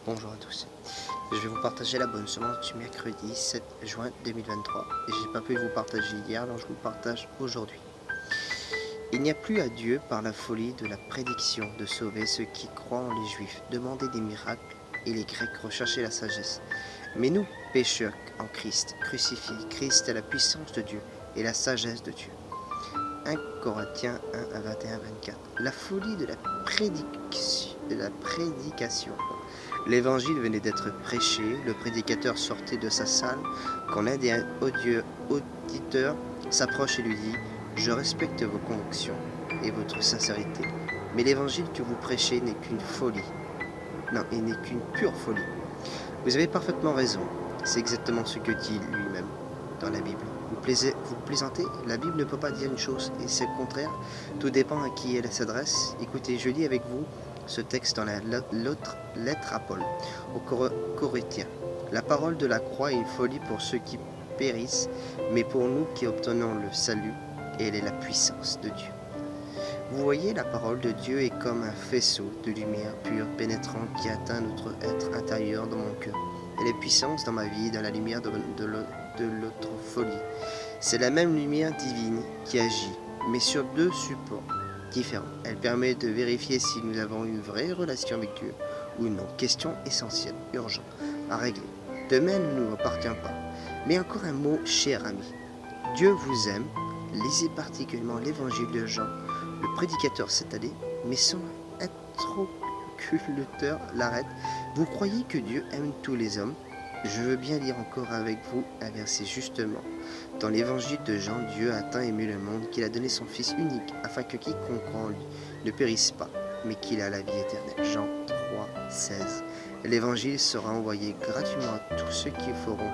Bonjour à tous. Je vais vous partager la bonne semence du mercredi 7 juin 2023. Et j'ai pas pu vous partager hier, alors je vous le partage aujourd'hui. Il n'y a plus à Dieu par la folie de la prédiction de sauver ceux qui croient en les Juifs, demander des miracles et les Grecs rechercher la sagesse. Mais nous, pécheurs en Christ, crucifiés, Christ est la puissance de Dieu et la sagesse de Dieu. 1 Corinthiens 1 à 21-24. La folie de la prédication. L'évangile venait d'être prêché, le prédicateur sortait de sa salle, quand l'un des auditeurs s'approche et lui dit « Je respecte vos convictions et votre sincérité, mais l'évangile que vous prêchez n'est qu'une folie. Non, il n'est qu'une pure folie. Vous avez parfaitement raison, c'est exactement ce que dit lui-même dans la Bible. Vous plaisantez, la Bible ne peut pas dire une chose et c'est le contraire. Tout dépend à qui elle s'adresse. Écoutez, je lis avec vous ce texte dans l'autre lettre à Paul, aux Corinthiens. La parole de la croix est une folie pour ceux qui périssent, mais pour nous qui obtenons le salut, elle est la puissance de Dieu. Vous voyez, la parole de Dieu est comme un faisceau de lumière pure, pénétrante, qui atteint notre être intérieur dans mon cœur. Elle est puissance dans ma vie, dans la lumière de l'autre folie. C'est la même lumière divine qui agit, mais sur deux supports différents. Elle permet de vérifier si nous avons une vraie relation avec Dieu ou non. Question essentielle, urgente, à régler. Demain ne nous appartient pas. Mais encore un mot, cher ami. Dieu vous aime. Lisez particulièrement l'évangile de Jean. Le prédicateur s'est allé, mais son interlocuteur l'arrête. Vous croyez que Dieu aime tous les hommes? Je veux bien lire encore avec vous un verset justement. Dans l'évangile de Jean, Dieu a tant aimé le monde qu'il a donné son Fils unique, afin que quiconque croit en lui ne périsse pas, mais qu'il a la vie éternelle. Jean 3, 16. L'évangile sera envoyé gratuitement à tous ceux qui feront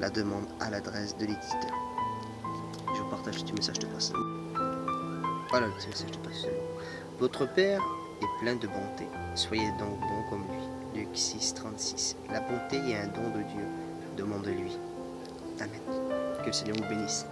la demande à l'adresse de l'éditeur. Je vous partage ce petit message de passe. Voilà le petit message de passe. Votre Père est plein de bonté. Soyez donc bons comme lui. Luc 6, 36. La bonté est un don de Dieu. Demandez-lui. Amen. Que le Seigneur vous bénisse.